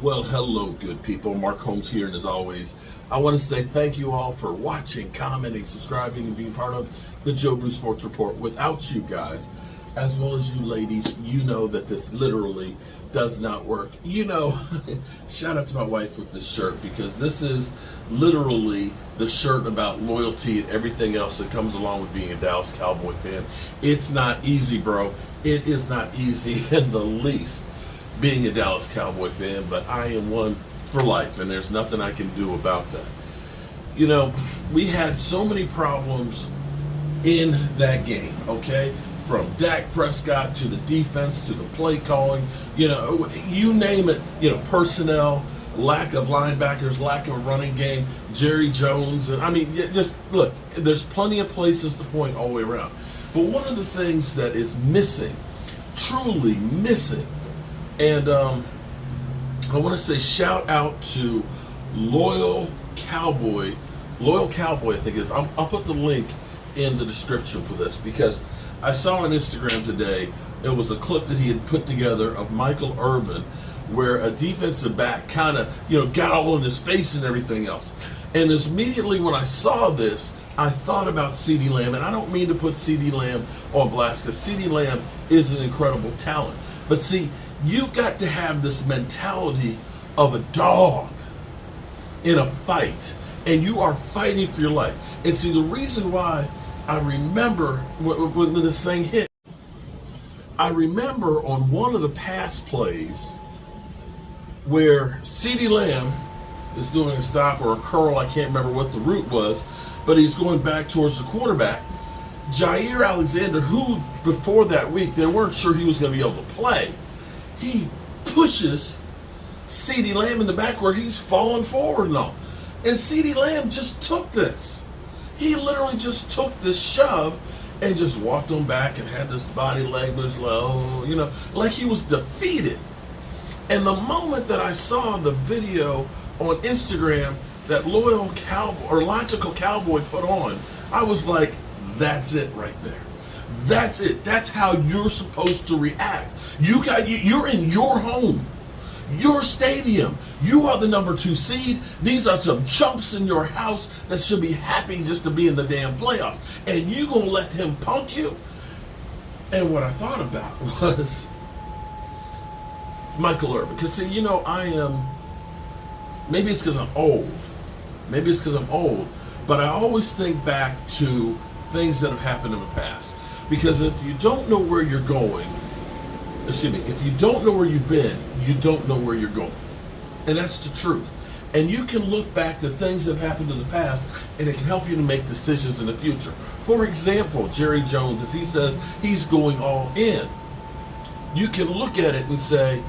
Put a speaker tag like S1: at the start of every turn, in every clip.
S1: Well, hello, good people. Mark Holmes here, and as always, I want to say thank you all for watching, commenting, subscribing, and being part of the Joe Blue Sports Report. Without you guys, as well as you ladies, you know that this literally does not work. You know, shout out to my wife with this shirt, because this is literally the shirt about loyalty and everything else that comes along with being a Dallas Cowboy fan. It's not easy, bro. It is not easy in the least, being a Dallas Cowboy fan, but I am one for life, and there's nothing I can do about that. You know, we had so many problems in that game, okay? From Dak Prescott to the defense to the play calling, you know, you name it, you know, personnel, lack of linebackers, lack of a running game, Jerry Jones, and I mean, just look, there's plenty of places to point all the way around. But one of the things that is missing, truly missing, and I want to say shout out to Loyal Cowboy, I think it is. I'll put the link in the description for this, because I saw on Instagram today, it was a clip that he had put together of Michael Irvin, where a defensive back kind of, you know, got all in his face and everything else. And immediately when I saw this, I thought about Ceedee Lamb, and I don't mean to put Ceedee Lamb on blast, because Ceedee Lamb is an incredible talent. But see, you got to have this mentality of a dog in a fight, and you are fighting for your life. And see, the reason why I remember when this thing hit, I remember on one of the pass plays where Ceedee Lamb is doing a stop or a curl, I can't remember what the route was, but he's going back towards the quarterback. Jair Alexander, who before that week they weren't sure he was going to be able to play, he pushes Ceedee Lamb in the back where he's falling forward and all. And Ceedee Lamb just took this. He literally just took this shove and just walked on back and had this body language low, you know, like he was defeated. And the moment that I saw the video on Instagram that Loyal Cowboy or Logical Cowboy put on, I was like, that's it right there. That's it. That's how you're supposed to react. You're in your home, your stadium. You are the number 2 seed. These are some chumps in your house that should be happy just to be in the damn playoffs. And you gonna let him punk you? And what I thought about was Michael Irvin. Because see, you know, maybe it's because I'm old. But I always think back to things that have happened in the past. Because if you don't know where you're going, if you don't know where you've been, you don't know where you're going. And that's the truth. And you can look back to things that have happened in the past, and it can help you to make decisions in the future. For example, Jerry Jones, as he says, he's going all in. You can look at it and say,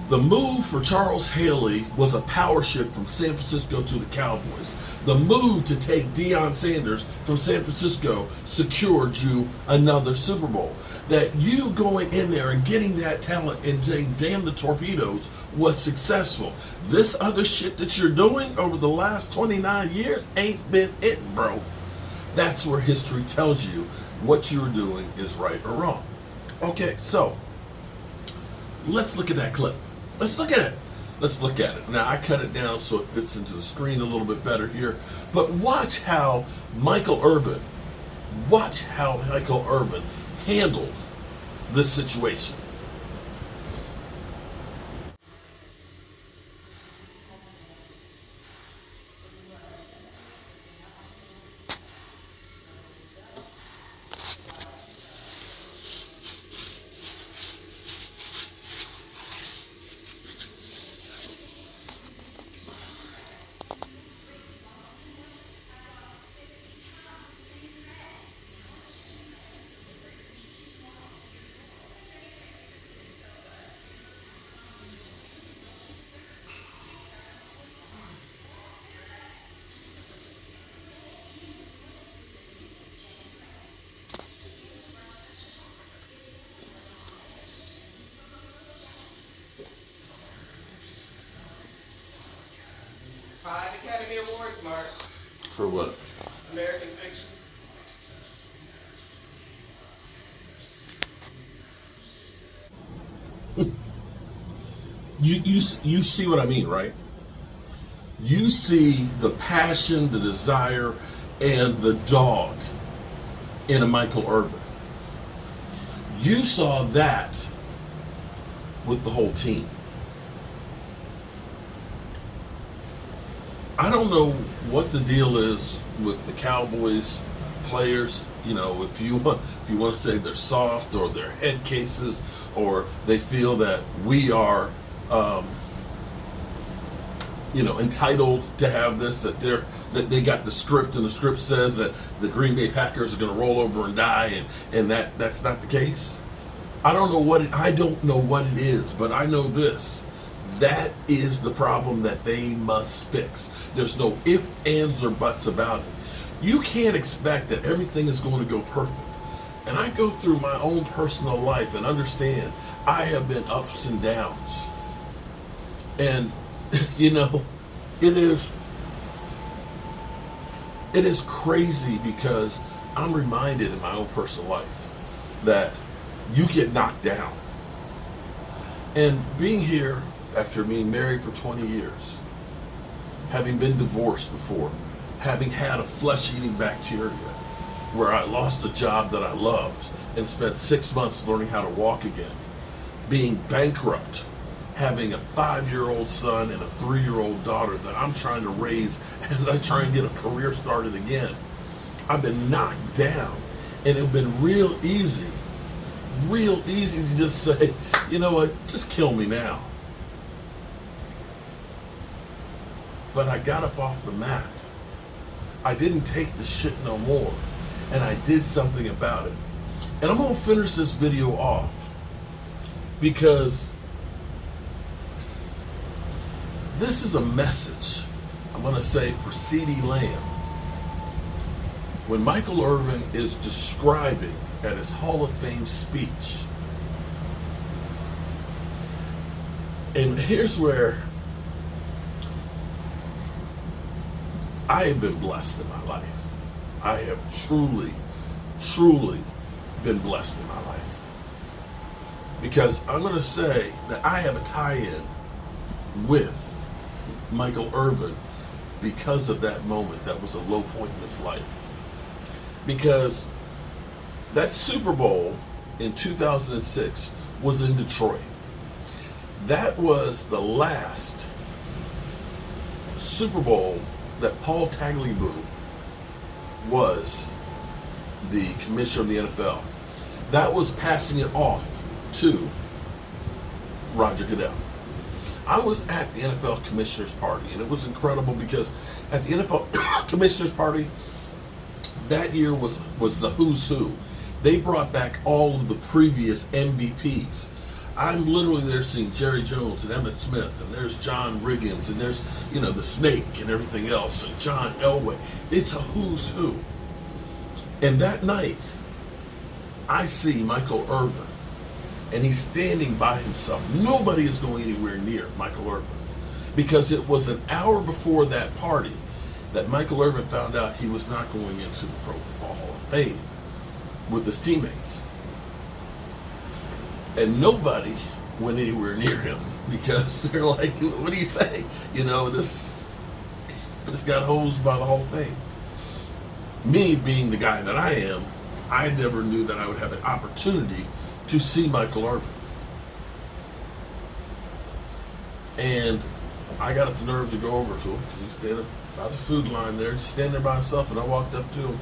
S1: the move for Charles Haley was a power shift from San Francisco to the Cowboys. The move to take Deion Sanders from San Francisco secured you another Super Bowl. That you going in there and getting that talent and saying, damn the torpedoes, was successful. This other shit that you're doing over the last 29 years ain't been it, bro. That's where history tells you what you're doing is right or wrong. Okay, so let's look at that clip. Let's look at it. Now, I cut it down so it fits into the screen a little bit better here. But watch how Michael Irvin handled this situation.
S2: Five Academy Awards, Mark.
S1: For what?
S2: American Fiction.
S1: You see what I mean, right? You see the passion, the desire, and the dog in a Michael Irvin. You saw that with the whole team. I don't know what the deal is with the Cowboys players. You know, if you want to say they're soft or they're head cases or they feel that we are, entitled to have this, that they got the script and the script says that the Green Bay Packers are going to roll over and die, and that's not the case. I don't know what it is, but I know this. That is the problem that they must fix. There's no ifs, ands, or buts about it. You can't expect that everything is going to go perfect. And I go through my own personal life and understand I have been ups and downs. And, it is crazy because I'm reminded in my own personal life that you get knocked down. And being here after being married for 20 years, having been divorced before, having had a flesh-eating bacteria where I lost a job that I loved and spent 6 months learning how to walk again, being bankrupt, having a 5-year-old son and a 3-year-old daughter that I'm trying to raise as I try and get a career started again. I've been knocked down, and it's been real easy to just say, you know what, just kill me now. But I got up off the mat. I didn't take the shit no more, and I did something about it. And I'm gonna finish this video off because this is a message, I'm gonna say, for Ceedee Lamb. When Michael Irvin is describing at his Hall of Fame speech, and here's where I have been blessed in my life. I have truly been blessed in my life. Because I'm going to say that I have a tie-in with Michael Irvin because of that moment. That was a low point in his life. Because that Super Bowl in 2006 was in Detroit. That was the last Super Bowl that Paul Tagliabue was the commissioner of the NFL. That was passing it off to Roger Goodell. I was at the NFL commissioner's party, and it was incredible because at the NFL commissioner's party that year was the who's who. They brought back all of the previous MVPs. I'm literally there seeing Jerry Jones and Emmitt Smith, and there's John Riggins, and there's, the Snake and everything else, and John Elway. It's a who's who. And that night, I see Michael Irvin, and he's standing by himself. Nobody is going anywhere near Michael Irvin, because it was an hour before that party that Michael Irvin found out he was not going into the Pro Football Hall of Fame with his teammates. And nobody went anywhere near him because they're like, what do you say? This got hosed by the whole thing. Me being the guy that I am, I never knew that I would have an opportunity to see Michael Irvin. And I got up the nerve to go over to him because he's standing by the food line there, just standing there by himself, and I walked up to him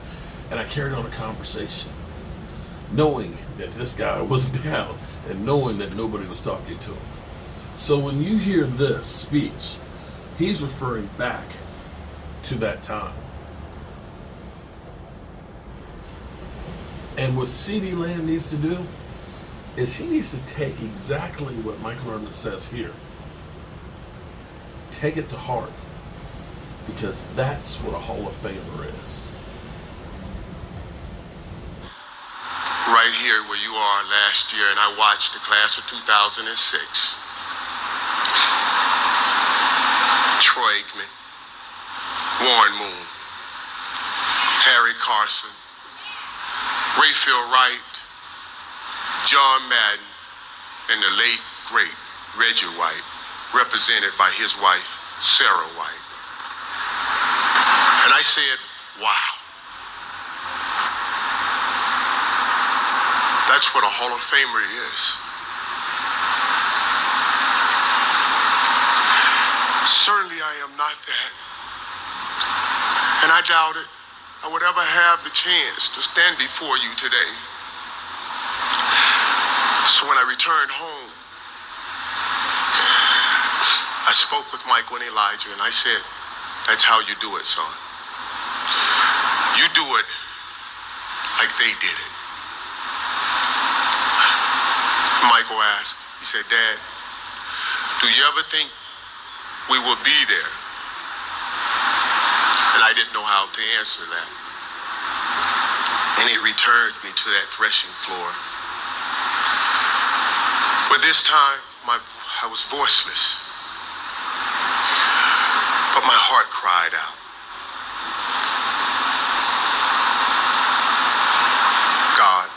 S1: and I carried on a conversation, knowing that this guy was down and knowing that nobody was talking to him. So when you hear this speech, he's referring back to that time. And what Ceedee Lamb needs to do is he needs to take exactly what Michael Irvin says here. Take it to heart, because that's what a Hall of Famer is.
S3: Right here where you are last year, and I watched the class of 2006. Troy Aikman, Warren Moon, Harry Carson, Rayfield Wright, John Madden, and the late, great Reggie White. represented by his wife, Sarah White. And I said, wow. That's what a Hall of Famer is. Certainly I am not that. And I doubt it I would ever have the chance to stand before you today. So when I returned home, I spoke with Michael and Elijah, and I said, that's how you do it, son. You do it like they did it. Michael asked, he said, Dad, do you ever think we will be there? And I didn't know how to answer that. And it returned me to that threshing floor. But this time, I was voiceless. But my heart cried out. God,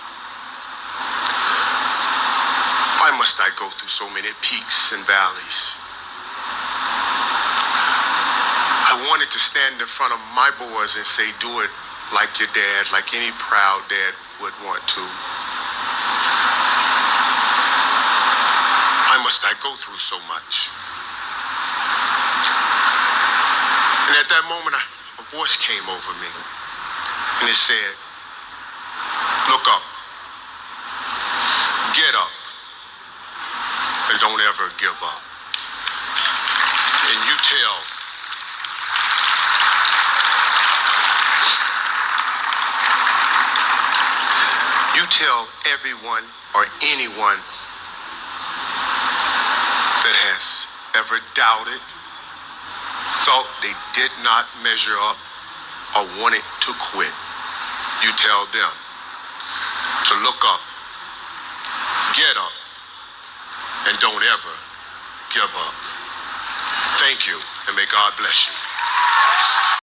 S3: why must I go through so many peaks and valleys? I wanted to stand in front of my boys and say, do it like your dad, like any proud dad would want to. Why must I go through so much? And at that moment, a voice came over me, and it said, look up, get up, and don't ever give up. And you tell everyone or anyone that has ever doubted, thought they did not measure up, or wanted to quit, you tell them to look up, get up, and don't ever give up. Thank you, and may God bless you.